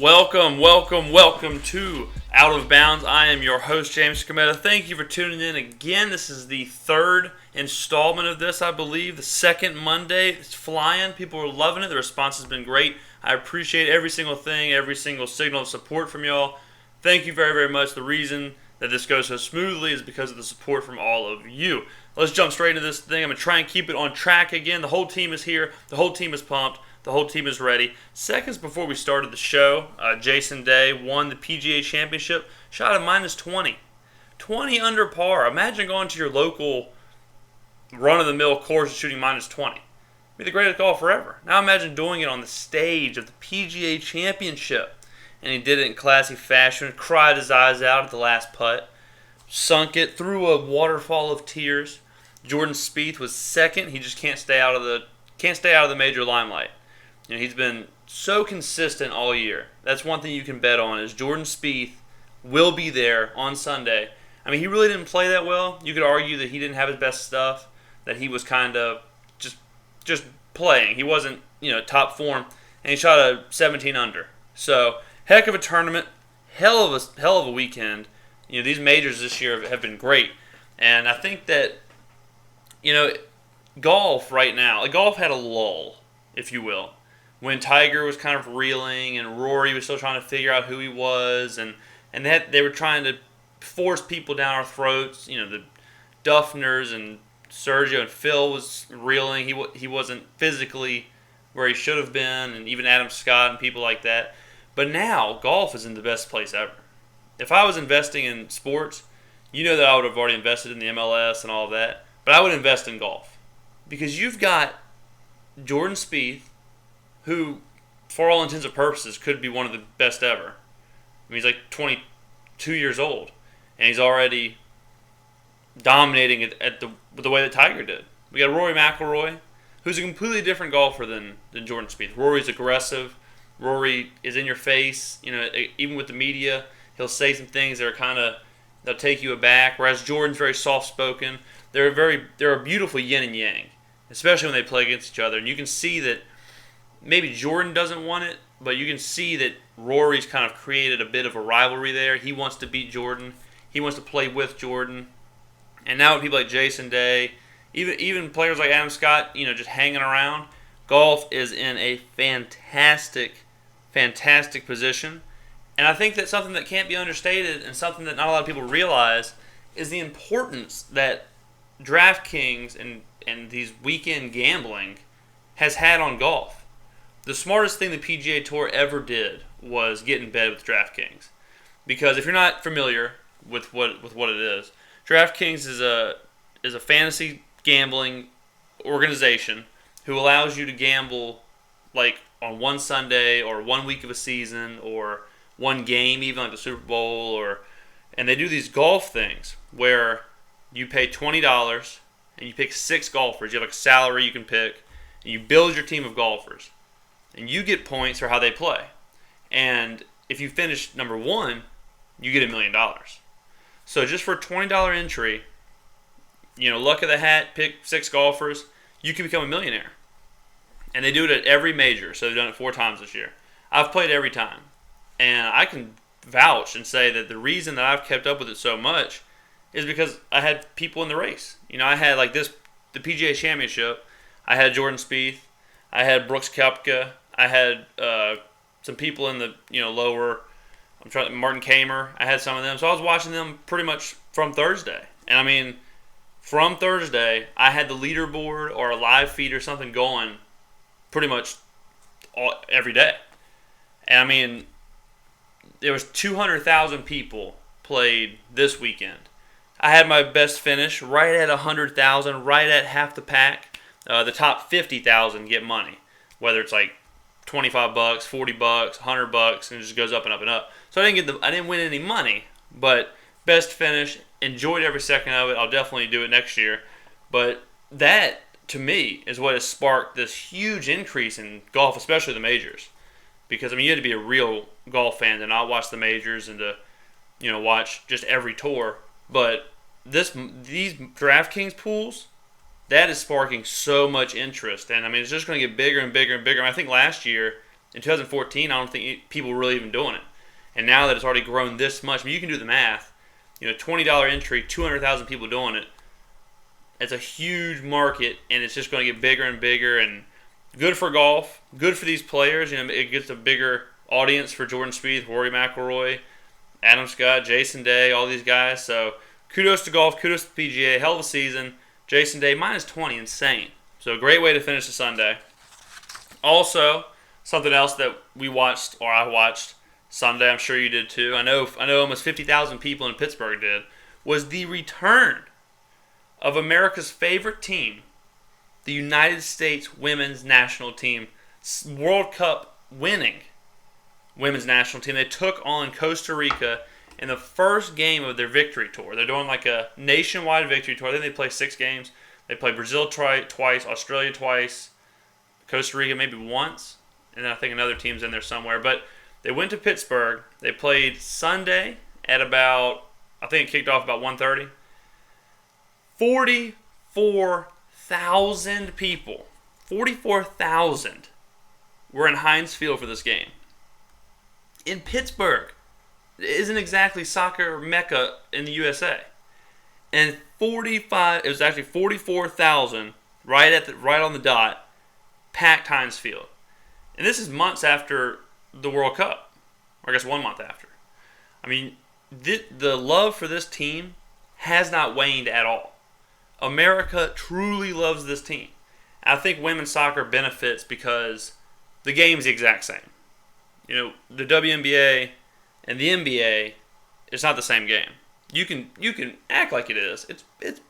Welcome to Out of Bounds. I am your host, James Skrmetta. Thank you for tuning in again. This is the third installment of this, I believe. The second Monday. It's flying. People are loving it. The response has been great. I appreciate every single thing, every single signal of support from y'all. Thank you very, very much. The reason that this goes so smoothly is because of the support from all of you. Let's jump straight into this thing. I'm going to try and keep it on track again. The whole team is here. The whole team is pumped. The whole team is ready. Seconds before we started the show, Jason Day won the PGA Championship, shot a minus 20. 20 under par. Imagine going to your local run-of-the-mill course and shooting minus 20. It'd be the greatest golf forever. Now imagine doing it on the stage of the PGA Championship. And he did it in classy fashion, cried his eyes out at the last putt, sunk it through a waterfall of tears. Jordan Spieth was second. He just can't stay out of the major limelight. You know, he's been so consistent all year. That's one thing you can bet on is Jordan Spieth will be there on Sunday. I mean, he really didn't play that well. You could argue that he didn't have his best stuff, that he was kind of just playing. He wasn't, top form, and he shot a 17 under. So, heck of a tournament, hell of a weekend. These majors this year have been great, and I think that golf right now, golf had a lull, if you will, when Tiger was kind of reeling and Rory was still trying to figure out who he was, and they were trying to force people down our throats. The Duffners and Sergio and Phil was reeling. He wasn't physically where he should have been, and even Adam Scott and people like that. But now golf is in the best place ever. If I was investing in sports, that I would have already invested in the MLS and all of that. But I would invest in golf because you've got Jordan Spieth, who, for all intents and purposes, could be one of the best ever. I mean, he's like 22 years old, and he's already dominating it at the way that Tiger did. We got Rory McIlroy, who's a completely different golfer than Jordan Spieth. Rory's aggressive. Rory is in your face. Even with the media, he'll say some things that are they'll take you aback. Whereas Jordan's very soft-spoken. They're a beautiful yin and yang, especially when they play against each other. And you can see that maybe Jordan doesn't want it, but you can see that Rory's kind of created a bit of a rivalry there. He wants to beat Jordan. He wants to play with Jordan. And now with people like Jason Day, even players like Adam Scott, just hanging around, golf is in a fantastic position. And I think that's something that can't be understated and something that not a lot of people realize is the importance that DraftKings and these weekend gambling has had on golf. The smartest thing the PGA Tour ever did was get in bed with DraftKings. Because if you're not familiar with what it is, DraftKings is a fantasy gambling organization who allows you to gamble like on one Sunday or 1 week of a season or one game, even like the Super Bowl, and they do these golf things where you pay $20 and you pick 6 golfers. You have like a salary you can pick, and you build your team of golfers. And you get points for how they play. And if you finish number 1, you get $1 million. So just for a $20 entry, luck of the hat, pick 6 golfers, you can become a millionaire. And they do it at every major, so they've done it 4 times this year. I've played every time. And I can vouch and say that the reason that I've kept up with it so much is because I had people in the race. I had the PGA Championship, I had Jordan Spieth, I had Brooks Koepka, I had some people in the lower. Martin Kamer. I had some of them, so I was watching them pretty much from Thursday. And I mean, from Thursday, I had the leaderboard or a live feed or something going pretty much every day. And I mean, there was 200,000 people played this weekend. I had my best finish right at 100,000, right at half the pack. The top 50,000 get money, whether it's like $25, $40, $100, and it just goes up and up and up. So I didn't win any money, but best finish, enjoyed every second of it. I'll definitely do it next year. But that, to me, is what has sparked this huge increase in golf, especially the majors. Because, you had to be a real golf fan to not watch the majors and to, watch just every tour. But these DraftKings pools, that is sparking so much interest. And, it's just going to get bigger and bigger and bigger. I think last year In 2014, I don't think people were really even doing it. And now that it's already grown this much, I mean, you can do the math. $20 entry, 200,000 people doing it. It's a huge market, and it's just going to get bigger and bigger. And good for golf, good for these players. It gets a bigger audience for Jordan Spieth, Rory McIlroy, Adam Scott, Jason Day, all these guys. So kudos to golf, kudos to PGA, hell of a season. Jason Day minus 20, insane. So great way to finish the Sunday. Also, something else that we watched, or I watched Sunday, I'm sure you did too. I know almost 50,000 people in Pittsburgh did, was the return of America's favorite team, the United States women's national team, World Cup winning women's national team. They took on Costa Rica in the first game of their victory tour. They're doing like a nationwide victory tour. I think they play 6 games. They play Brazil twice, Australia twice, Costa Rica maybe once, and then I think another team's in there somewhere. But they went to Pittsburgh. They played Sunday at about, I think it kicked off about 1:30. 44,000 people, 44,000 were in Heinz Field for this game. In Pittsburgh, it isn't exactly soccer mecca in the USA. And it was actually 44,000 right on the dot, packed Heinz Field. And this is months after the World Cup, or I guess 1 month after. I mean, the love for this team has not waned at all. America truly loves this team. I think women's soccer benefits because the game's the exact same. The WNBA and the NBA, it's not the same game. You can act like it is. It's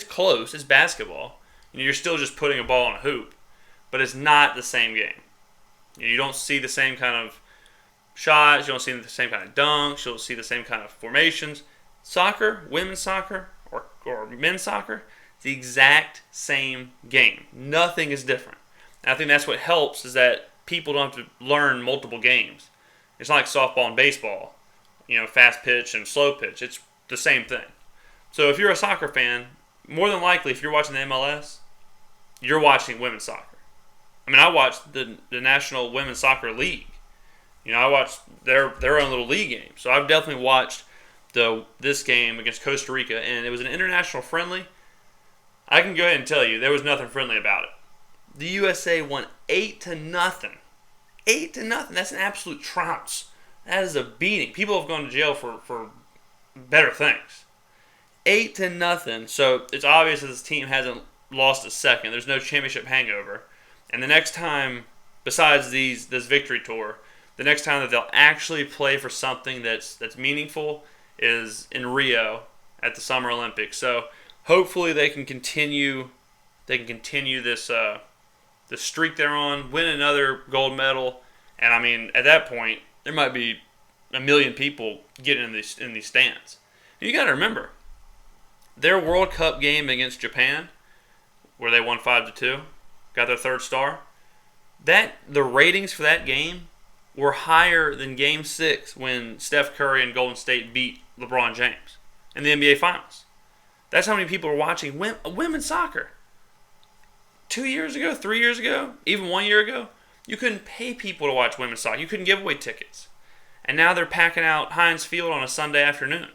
close. It's basketball. You're still just putting a ball in a hoop, but it's not the same game. You don't see the same kind of shots. You don't see the same kind of dunks. You don't see the same kind of formations. Soccer, women's soccer, or men's soccer, it's the exact same game. Nothing is different. And I think that's what helps, is that people don't have to learn multiple games. It's not like softball and baseball, fast pitch and slow pitch. It's the same thing. So if you're a soccer fan, more than likely, if you're watching the MLS, you're watching women's soccer. I mean, I watched the National Women's Soccer League. I watched their own little league game. So I've definitely watched this game against Costa Rica, and it was an international friendly. I can go ahead and tell you, there was nothing friendly about it. The USA won 8-0. 8-0. That's an absolute trounce. That is a beating. People have gone to jail for better things. 8-0. So it's obvious that this team hasn't lost a second. There's no championship hangover. And the next time, besides this victory tour, the next time that they'll actually play for something that's meaningful is in Rio at the Summer Olympics. So hopefully they can continue this streak they're on, win another gold medal, and I mean, at that point there might be 1 million people getting in these stands. And you got to remember, their World Cup game against Japan, where they won 5-2, got their 3rd star. The ratings for that game were higher than Game 6 when Steph Curry and Golden State beat LeBron James in the NBA Finals. That's how many people are watching women's soccer. 2 years ago, 3 years ago, even 1 year ago, you couldn't pay people to watch women's soccer. You couldn't give away tickets. And now they're packing out Heinz Field on a Sunday afternoon.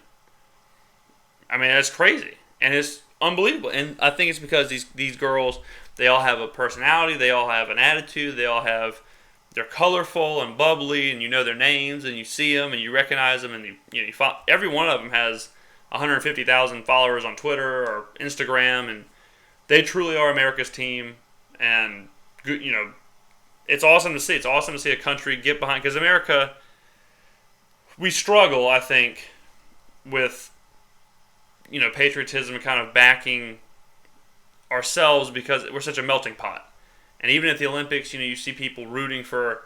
I mean, that's crazy. And it's unbelievable. And I think it's because these girls, they all have a personality, they all have an attitude, they're colorful and bubbly, and you know their names, and you see them, and you recognize them, and every one of them has 150,000 followers on Twitter or Instagram, and they truly are America's team. And it's awesome to see. It's awesome to see a country get behind, because America, we struggle, I think, with patriotism and kind of backing ourselves because we're such a melting pot. And even at the Olympics, you see people rooting for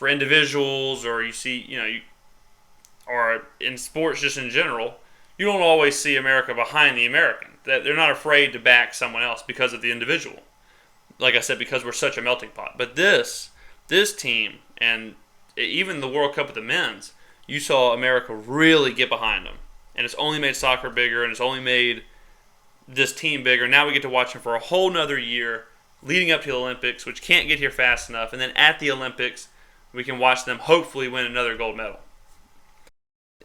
individuals, or you see, or in sports just in general, you don't always see America behind the American. That they're not afraid to back someone else because of the individual. Like I said, because we're such a melting pot. But this team, and even the World Cup of the men's, you saw America really get behind them. And it's only made soccer bigger, and it's only made this team bigger. Now we get to watch them for a whole nother year leading up to the Olympics, which can't get here fast enough. And then at the Olympics, We can watch them hopefully win another gold medal.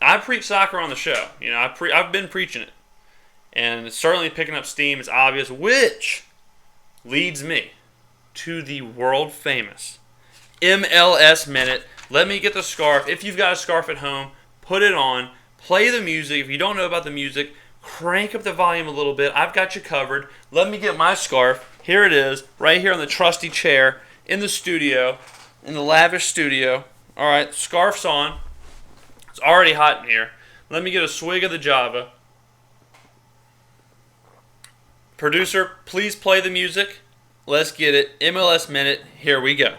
I preach soccer on the show. I've been preaching it. And it's certainly picking up steam. It's obvious, which leads me to the world famous MLS Minute. Let me get the scarf. If you've got a scarf at home, put it on. Play the music. If you don't know about the music, crank up the volume a little bit. I've got you covered. Let me get my scarf. Here it is, right here on the trusty chair in the studio, in the lavish studio. All right, scarf's on. It's already hot in here. Let me get a swig of the Java. Producer, please play the music. Let's get it. MLS Minute. Here we go.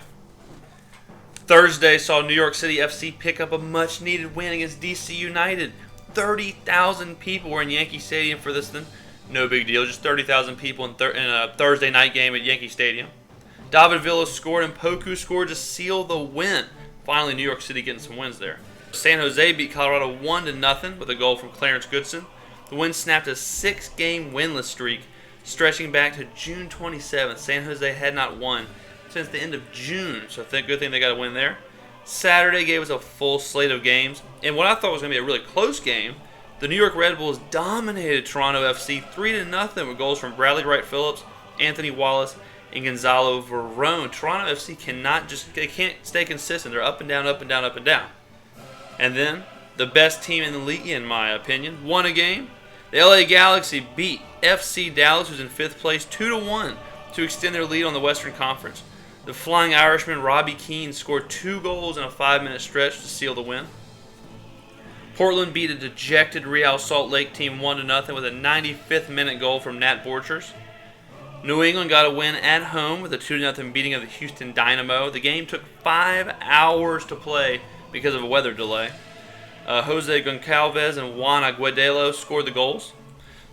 Thursday saw New York City FC pick up a much-needed win against DC United. 30,000 people were in Yankee Stadium for this thing. No big deal. Just 30,000 people in a Thursday night game at Yankee Stadium. David Villa scored and Poku scored to seal the win. Finally, New York City getting some wins there. San Jose beat Colorado 1-0 with a goal from Clarence Goodson. The win snapped a 6-game winless streak, stretching back to June 27th. San Jose had not won since the end of June, so good thing they got a win there. Saturday gave us a full slate of games, and what I thought was going to be a really close game, the New York Red Bulls dominated Toronto FC 3-0 with goals from Bradley Wright Phillips, Anthony Wallace, and Gonzalo Verón. Toronto FC they can't stay consistent. They're up and down, up and down, up and down. And then, the best team in the league, in my opinion, won a game. The LA Galaxy beat FC Dallas, who's in 5th place, 2-1 to extend their lead on the Western Conference. The Flying Irishman Robbie Keane scored 2 goals in a 5-minute stretch to seal the win. Portland beat a dejected Real Salt Lake team 1-0 with a 95th minute goal from Nat Borchers. New England got a win at home with a 2-0 beating of the Houston Dynamo. The game took 5 hours to play because of a weather delay. Jose Goncalves and Juan Agudelo scored the goals.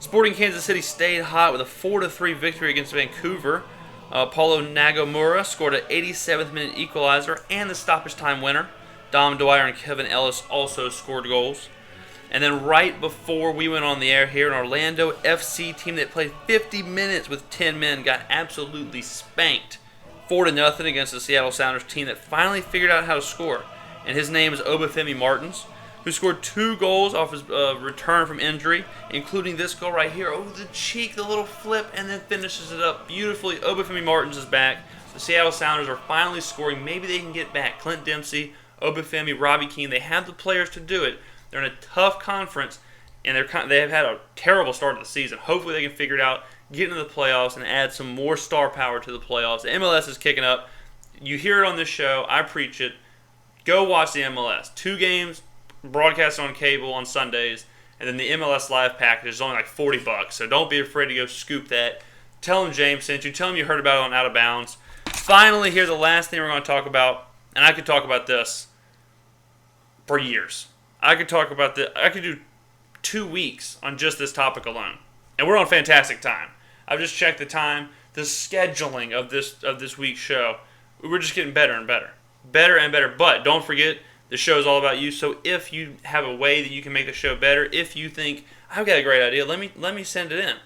Sporting Kansas City stayed hot with a 4-3 victory against Vancouver. Paulo Nagamura scored an 87th minute equalizer and the stoppage time winner. Dom Dwyer and Kevin Ellis also scored goals. And then right before we went on the air here, an Orlando FC team that played 50 minutes with 10 men got absolutely spanked 4-0 against the Seattle Sounders team that finally figured out how to score. And his name is Obafemi Martins, who scored 2 goals off his return from injury, including this goal right here over the cheek, the little flip, and then finishes it up beautifully. Obafemi Martins is back. The Seattle Sounders are finally scoring. Maybe they can get back. Clint Dempsey, Obafemi, Robbie Keane, they have the players to do it. They're in a tough conference, and they have had a terrible start to the season. Hopefully they can figure it out, get into the playoffs, and add some more star power to the playoffs. The MLS is kicking up. You hear it on this show. I preach it. Go watch the MLS. 2 games broadcast on cable on Sundays, and then the MLS Live package is only like $40, so don't be afraid to go scoop that. Tell them James sent you. Tell them you heard about it on Out of Bounds. Finally, here's the last thing we're going to talk about, and I could talk about this for years. I could do 2 weeks on just this topic alone, and we're on fantastic time. I've just checked the time, the scheduling of this week's show. We're just getting better and better, better and better. But don't forget, the show is all about you, so if you have a way that you can make the show better, if you think, I've got a great idea, let me send it in.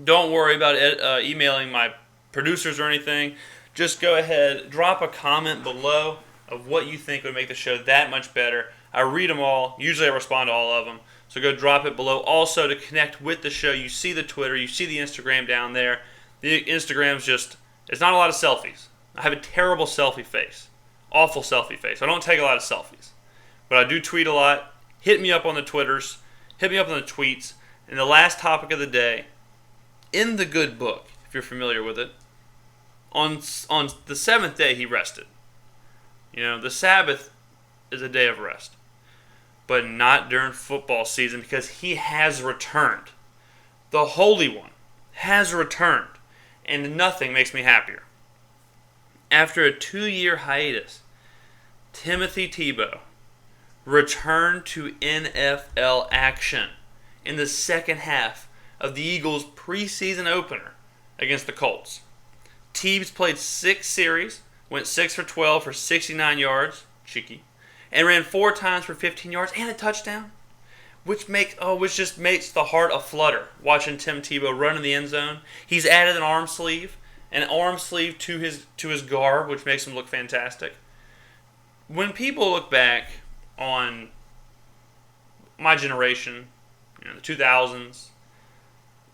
Don't worry about emailing my producers or anything. Just go ahead, drop a comment below of what you think would make the show that much better. I read them all. Usually I respond to all of them. So go drop it below. Also, to connect with the show, you see the Twitter, you see the Instagram down there. The Instagram's it's not a lot of selfies. I have a terrible selfie face. Awful selfie face. I don't take a lot of selfies. But I do tweet a lot. Hit me up on the Twitters. Hit me up on the tweets. And the last topic of the day, in the good book, if you're familiar with it, on the 7th day he rested. The Sabbath is a day of rest. But not during football season, because he has returned. The Holy One has returned. And nothing makes me happier. After a 2-year hiatus, Timothy Tebow returned to NFL action in the second half of the Eagles' preseason opener against the Colts. Teebs played 6 series, went 6 for 12 for 69 yards, cheeky, and ran 4 times for 15 yards and a touchdown, which just makes the heart aflutter watching Tim Tebow run in the end zone. He's added an arm sleeve to his garb, which makes him look fantastic. when people look back on my generation, the 2000s,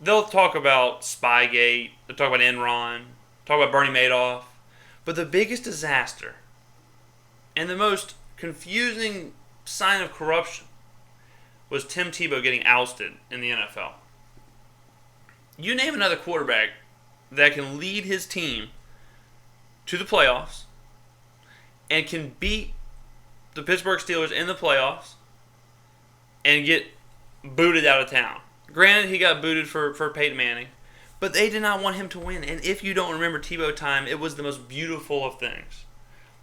they'll talk about Spygate, they'll talk about Enron, talk about Bernie Madoff, but the biggest disaster and the most confusing sign of corruption was Tim Tebow getting ousted in the NFL. You name another quarterback that can lead his team to the playoffs and can beat the Pittsburgh Steelers in the playoffs and get booted out of town. Granted, he got booted for Peyton Manning, but they did not want him to win. And if you don't remember Tebow time, it was the most beautiful of things.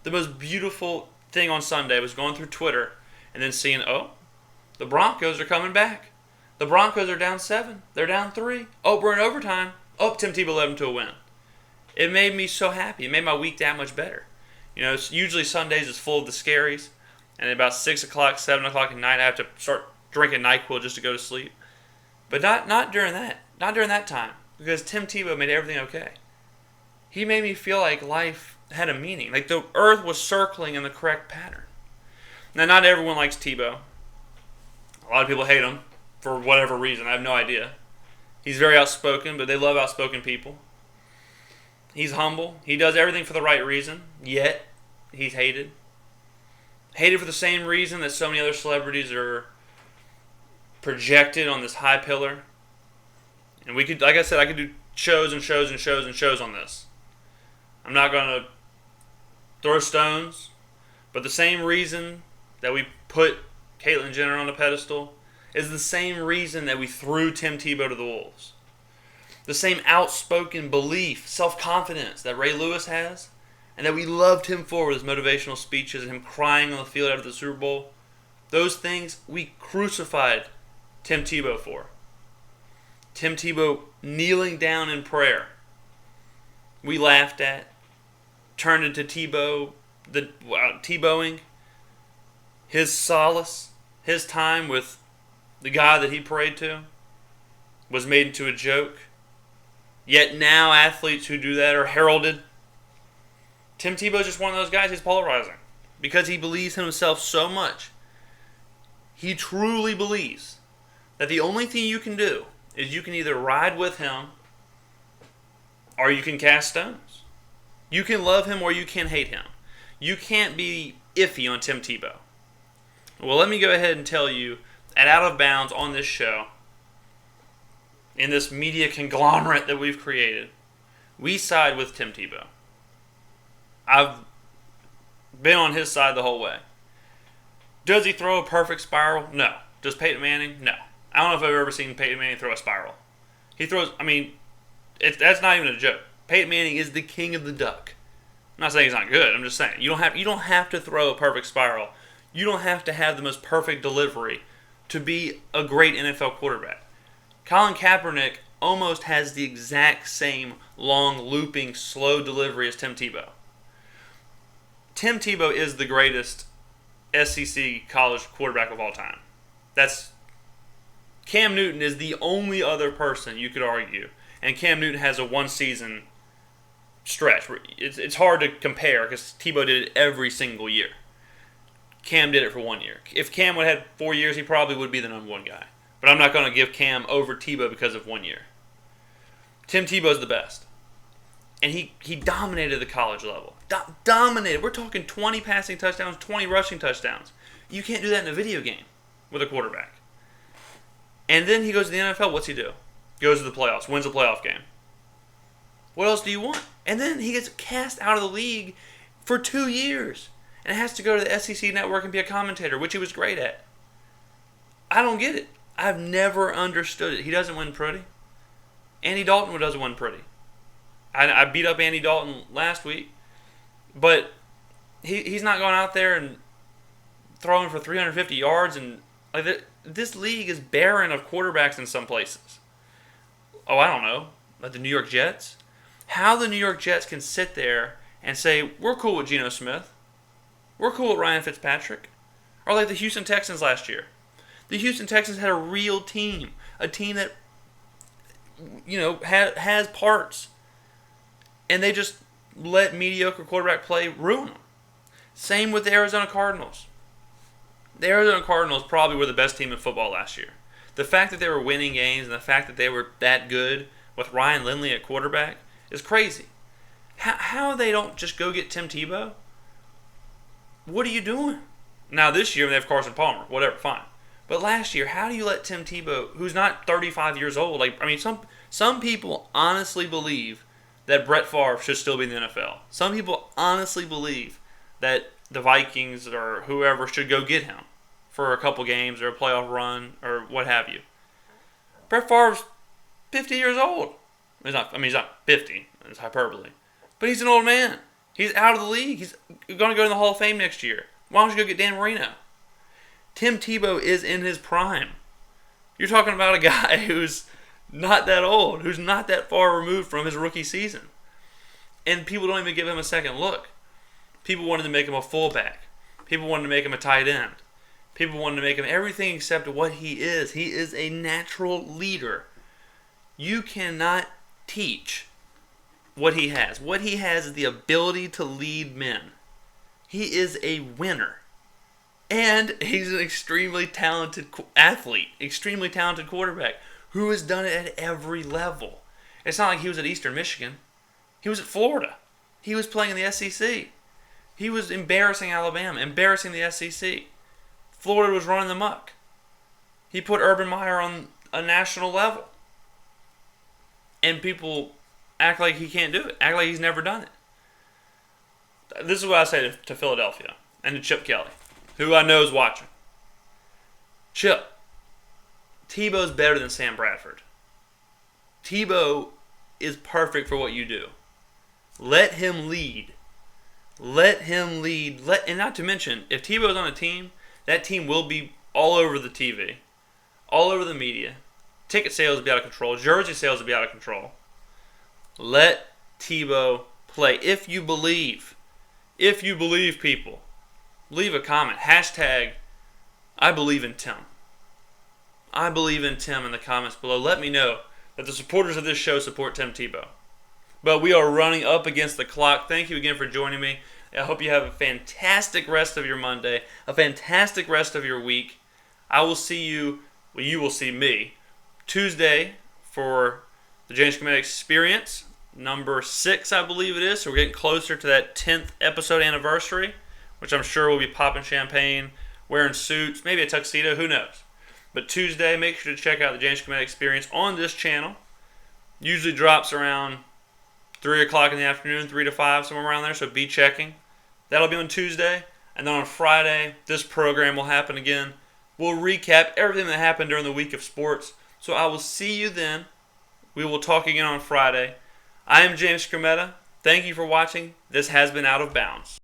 The most beautiful thing on Sunday was going through Twitter and then seeing, the Broncos are coming back. The Broncos are down 7. They're down 3. We're in overtime. Tim Tebow led them to a win. It made me so happy. It made my week that much better. Usually Sundays is full of the scaries. And at about 6 o'clock, 7 o'clock at night, I have to start drinking NyQuil just to go to sleep. But not during that. Not during that time. Because Tim Tebow made everything okay. He made me feel like life had a meaning. Like the earth was circling in the correct pattern. Now, not everyone likes Tebow. A lot of people hate him for whatever reason. I have no idea. He's very outspoken, but they love outspoken people. He's humble. He does everything for the right reason, yet he's hated. Hated for the same reason that so many other celebrities are projected on this high pillar. And we could, like I said, I could do shows and shows and shows and shows on this. I'm not going to throw stones, but the same reason that we put Caitlyn Jenner on a pedestal is the same reason that we threw Tim Tebow to the wolves. The same outspoken belief, self-confidence that Ray Lewis has, and that we loved him for with his motivational speeches and him crying on the field after the Super Bowl. Those things we crucified Tim Tebow for. Tim Tebow kneeling down in prayer, we laughed at, turned into Tebowing. His solace, his time with the God that he prayed to, was made into a joke. Yet now athletes who do that are heralded. Tim Tebow is just one of those guys who's polarizing because he believes in himself so much. He truly believes that the only thing you can do is you can either ride with him or you can cast stones. You can love him or you can hate him. You can't be iffy on Tim Tebow. Well, let me go ahead and tell you, at Out of Bounds on this show, in this media conglomerate that we've created, we side with Tim Tebow. I've been on his side the whole way. Does he throw a perfect spiral? No. Does Peyton Manning? No. I don't know if I've ever seen Peyton Manning throw a spiral. He throws, that's not even a joke. Peyton Manning is the king of the duck. I'm not saying he's not good. I'm just saying you don't have to throw a perfect spiral. You don't have to have the most perfect delivery to be a great NFL quarterback. Colin Kaepernick almost has the exact same long, looping, slow delivery as Tim Tebow. Tim Tebow is the greatest SEC college quarterback of all time. Cam Newton is the only other person you could argue. And Cam Newton has a one-season stretch. It's hard to compare because Tebow did it every single year. Cam did it for 1 year. If Cam would have had 4 years, he probably would be the number one guy. But I'm not going to give Cam over Tebow because of 1 year. Tim Tebow's the best. And he dominated the college level. Dominated. We're talking 20 passing touchdowns, 20 rushing touchdowns. You can't do that in a video game with a quarterback. And then he goes to the NFL. What's he do? Goes to the playoffs. Wins a playoff game. What else do you want? And then he gets cast out of the league for 2 years. And has to go to the SEC network and be a commentator, which he was great at. I don't get it. I've never understood it. He doesn't win pretty. Andy Dalton doesn't win pretty. I beat up Andy Dalton last week, but he's not going out there and throwing for 350 yards. And this league is barren of quarterbacks in some places. I don't know, like the New York Jets. How the New York Jets can sit there and say, we're cool with Geno Smith. We're cool with Ryan Fitzpatrick. Or like the Houston Texans last year. The Houston Texans had a real team. A team that, has parts. And they just let mediocre quarterback play ruin them. Same with the Arizona Cardinals. The Arizona Cardinals probably were the best team in football last year. The fact that they were winning games and the fact that they were that good with Ryan Lindley at quarterback is crazy. How they don't just go get Tim Tebow? What are you doing? Now this year they have Carson Palmer, whatever, fine. But last year, how do you let Tim Tebow, who's not 35 years old, some people honestly believe that Brett Favre should still be in the NFL. Some people honestly believe that the Vikings or whoever should go get him for a couple games or a playoff run or what have you. Brett Favre's 50 years old. He's not 50. It's hyperbole. But he's an old man. He's out of the league. He's going to go in the Hall of Fame next year. Why don't you go get Dan Marino? Tim Tebow is in his prime. You're talking about a guy who's not that old, who's not that far removed from his rookie season. And people don't even give him a second look. People wanted to make him a fullback. People wanted to make him a tight end. People wanted to make him everything except what he is. He is a natural leader. You cannot teach what he has. What he has is the ability to lead men. He is a winner. And he's an extremely talented athlete, extremely talented quarterback who has done it at every level. It's not like he was at Eastern Michigan. He was at Florida. He was playing in the SEC. He was embarrassing Alabama, embarrassing the SEC. Florida was running them up. He put Urban Meyer on a national level. And people act like he can't do it, act like he's never done it. This is what I say to Philadelphia and to Chip Kelly, who I know is watching. Chip, Tebow's better than Sam Bradford. Tebow is perfect for what you do. Let him lead. Let him lead. And not to mention, if Tebow's on a team, that team will be all over the TV, all over the media. Ticket sales will be out of control. Jersey sales will be out of control. Let Tebow play. If you believe, people, leave a comment. Hashtag, I believe in Tim. I believe in Tim in the comments below. Let me know that the supporters of this show support Tim Tebow. But we are running up against the clock. Thank you again for joining me. I hope you have a fantastic rest of your Monday, a fantastic rest of your week. I will see you, well, you will see me, Tuesday for the James Skrmetta Experience, number 6, I believe it is. So we're getting closer to that 10th episode anniversary, which I'm sure we'll be popping champagne, wearing suits, maybe a tuxedo, who knows. But Tuesday, make sure to check out the James Skrmetta Experience on this channel. Usually drops around 3 o'clock in the afternoon, 3 to 5, somewhere around there, so be checking. That'll be on Tuesday. And then on Friday, this program will happen again. We'll recap everything that happened during the week of sports. So I will see you then. We will talk again on Friday. I am James Skrmetta. Thank you for watching. This has been Out of Bounds.